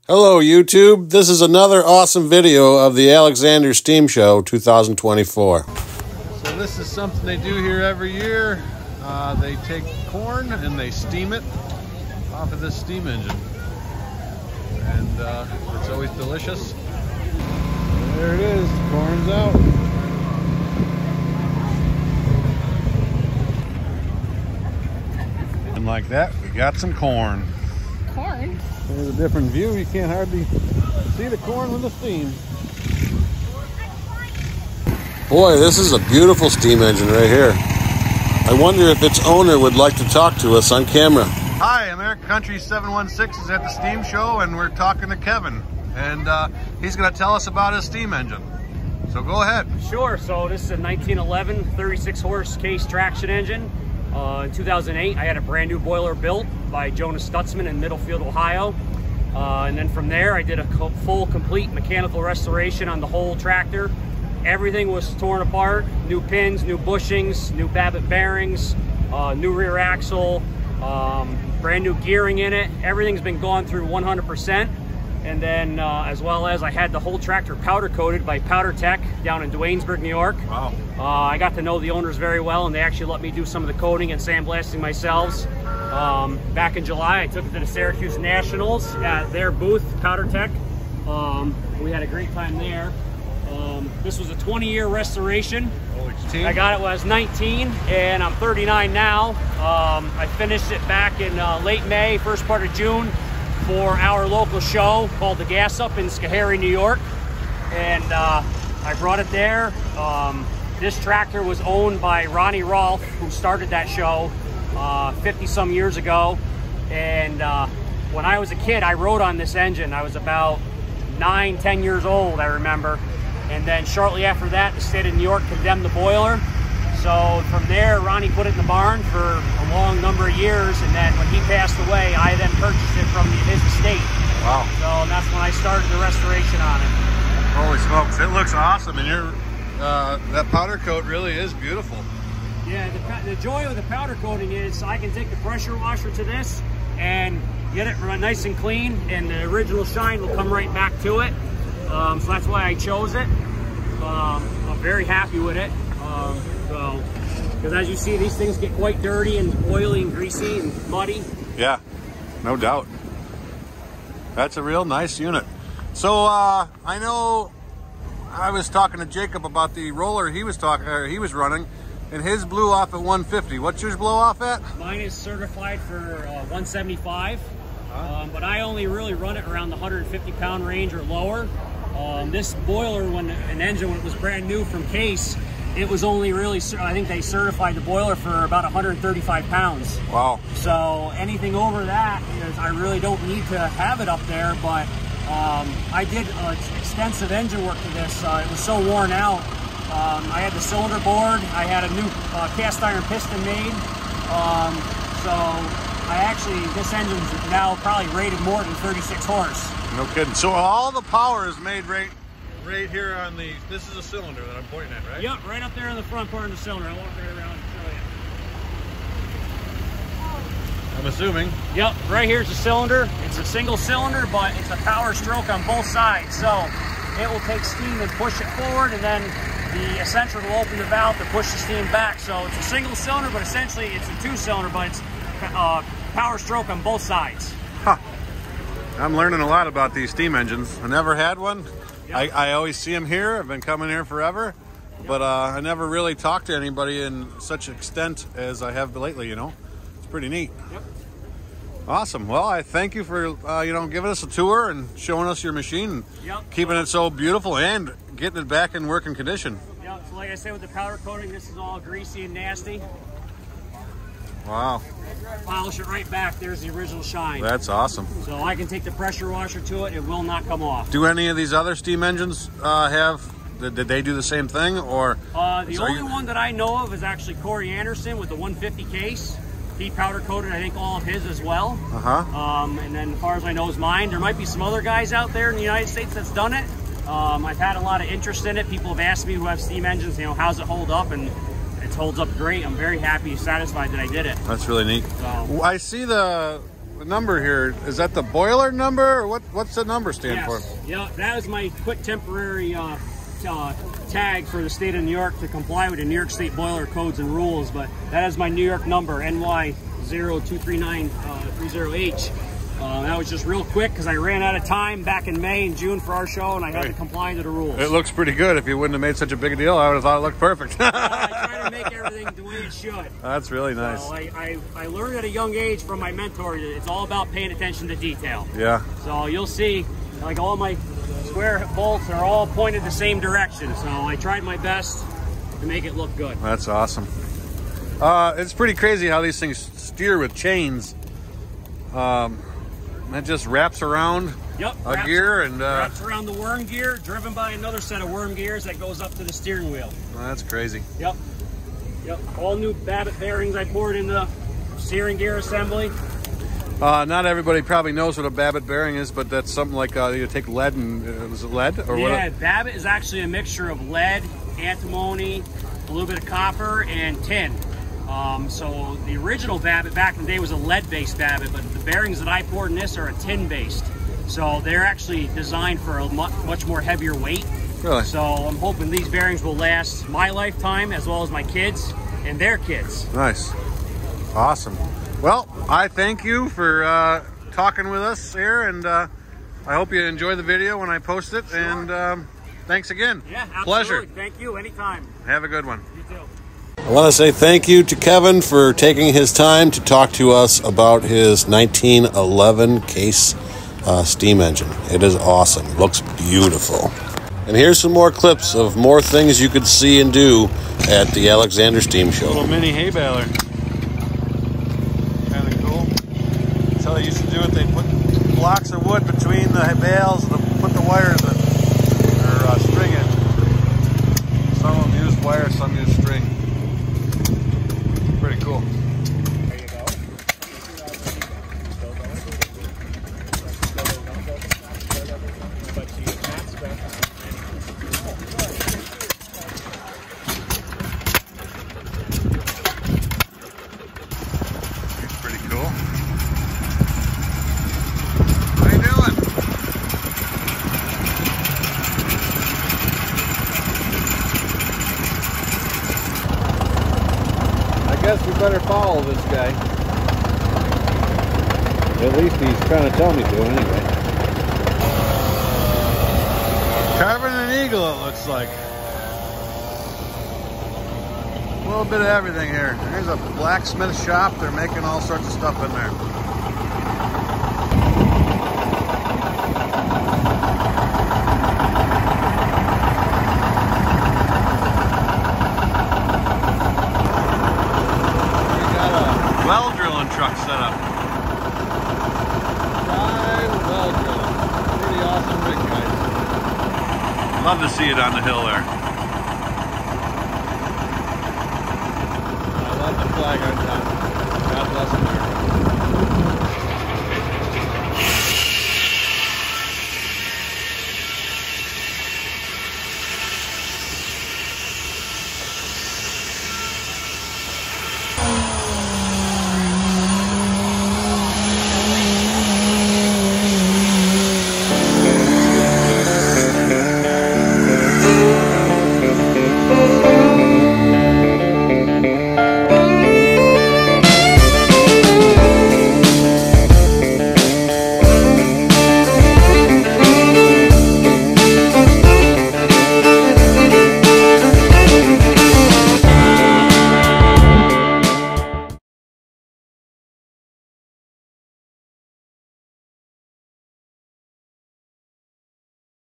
Hello YouTube, this is another awesome video of the Alexander Steam Show 2024. So this is something they do here every year. They take corn and they steam it off of this steam engine. And it's always delicious. There it is, corn's out. And like that, we got some corn. Corn? There's a different view. You can't hardly see the corn with the steam. Boy, this is a beautiful steam engine right here. I wonder if its owner would like to talk to us on camera. Hi, American Country 716 is at the steam show and we're talking to Kevin. And he's going to tell us about his steam engine. So go ahead. Sure. So this is a 1911 36 horse case traction engine. In 2008, I had a brand new boiler built by Jonas Stutzman in Middlefield, Ohio. And then from there, I did a full, complete mechanical restoration on the whole tractor. Everything was torn apart, new pins, new bushings, new Babbitt bearings, new rear axle, brand new gearing in it. Everything's been gone through 100%. And then as well as I had the whole tractor powder coated by Powder Tech down in Duanesburg, New York. Wow. I got to know the owners very well, and they actually let me do some of the coating and sandblasting myself. Back in July, I took it to the Syracuse Nationals at their booth, Powder Tech. We had a great time there. This was a 20-year restoration. I got it when I was 19, and I'm 39 now. I finished it back in late May, first part of June, for our local show called The Gas Up in Schoharie, New York. And I brought it there. This tractor was owned by Ronnie Rolfe, who started that show 50-some years ago. And when I was a kid, I rode on this engine. I was about 9, 10 years old, I remember. And then shortly after that, the state of New York condemned the boiler. So from there, Ronnie put it in the barn for a long number of years. And then when he passed away, I then purchased it from his estate. Wow. So that's when I started the restoration on it. Holy smokes, it looks awesome. And that powder coat really is beautiful. Yeah, the joy of the powder coating is I can take the pressure washer to this and get it nice and clean, and the original shine will come right back to it. So that's why I chose it. I'm very happy with it. Because as you see, these things get quite dirty and oily and greasy and muddy. Yeah, no doubt. That's a real nice unit. So I know I was talking to Jacob about the roller he was running, and his blew off at 150. What's yours blow off at? Mine is certified for 175, but I only really run it around the 150-pound range or lower. This boiler, when it was brand new from case, it was only really, I think they certified the boiler for about 135 pounds. Wow. So anything over that, I really don't need to have it up there, but I did extensive engine work to this. It was so worn out. I had the cylinder board. I had a new cast iron piston made. This engine's now probably rated more than 36 horse. No kidding. So all the power is made right here on the, this is a cylinder that I'm pointing at, right? Yep, right up there in the front part of the cylinder. I'll walk right around and show you. I'm assuming. Yep, right here's the cylinder. It's a single cylinder, but it's a power stroke on both sides. So it will take steam and push it forward, and then the eccentric will open the valve to push the steam back. So it's a single cylinder, but essentially it's a two-cylinder, but it's power stroke on both sides. Huh. I'm learning a lot about these steam engines. I never had one. Yep. I always see them here. I've been coming here forever. Yep. But I never really talked to anybody in such extent as I have lately, you know. It's pretty neat. Yep. Awesome. Well, I thank you for giving us a tour and showing us your machine, and keeping it so beautiful and getting it back in working condition. Yeah, so like I said, with the powder coating, this is all greasy and nasty. Wow. Polish it right back. There's the original shine. That's awesome. So I can take the pressure washer to it. It will not come off. Do any of these other steam engines did they do the same thing? Or the only one that I know of is actually Corey Anderson with the 150 case. He powder coated, I think, all of his as well. And then as far as I know is mine. There might be some other guys out there in the United States that's done it. I've had a lot of interest in it. People have asked me who have steam engines, how's it hold up? And it holds up great. I'm very happy, satisfied that I did it. That's really neat. So, I see the number here. Is that the boiler number, or what's the number stand for? Yeah, that is my quick temporary tag for the state of New York to comply with the New York State boiler codes and rules, but that is my New York number, NY0239308. That was just real quick because I ran out of time back in May and June for our show, and I had to comply to the rules. It looks pretty good. If you wouldn't have made such a big deal, I would have thought it looked perfect. I try to make everything the way it should. That's really nice. So I learned at a young age from my mentor that it's all about paying attention to detail. Yeah. So you'll see, like, all my square bolts are all pointed the same direction. So I tried my best to make it look good. That's awesome. It's pretty crazy how these things steer with chains. It just wraps around gear and wraps around the worm gear, driven by another set of worm gears that goes up to the steering wheel. That's crazy. Yep. All new Babbitt bearings I poured in the steering gear assembly. Not everybody probably knows what a Babbitt bearing is, but that's something like you take lead and was it lead or what? Yeah, Babbitt is actually a mixture of lead, antimony, a little bit of copper, and tin. So the original Babbitt back in the day was a lead-based Babbitt, but the bearings that I poured in this are a tin-based. So they're actually designed for a much more heavier weight. Really? So I'm hoping these bearings will last my lifetime as well as my kids and their kids. Nice. Awesome. Well, I thank you for talking with us here, and I hope you enjoy the video when I post it. Sure. And thanks again. Yeah, absolutely. Pleasure. Thank you. Anytime. Have a good one. You too. I want to say thank you to Kevin for taking his time to talk to us about his 1911 Case steam engine. It is awesome. It looks beautiful. And here's some more clips of more things you could see and do at the Alexander Steam Show. Little mini hay baler. Kind of cool. That's how they used to do it. They put blocks of wood between the bales to put the wires in, or string in. Some of them use wire, some use string. Pretty cool. There you go. But you not scratch. It's pretty cool. What are you doing? I guess we better follow this guy. At least he's trying to tell me to anyway. Carving an eagle, it looks like. A little bit of everything here. There's a blacksmith shop. They're making all sorts of stuff in there. Well drilling truck set up. Well drilling. Pretty awesome rig, guys. Love to see it on the hill there.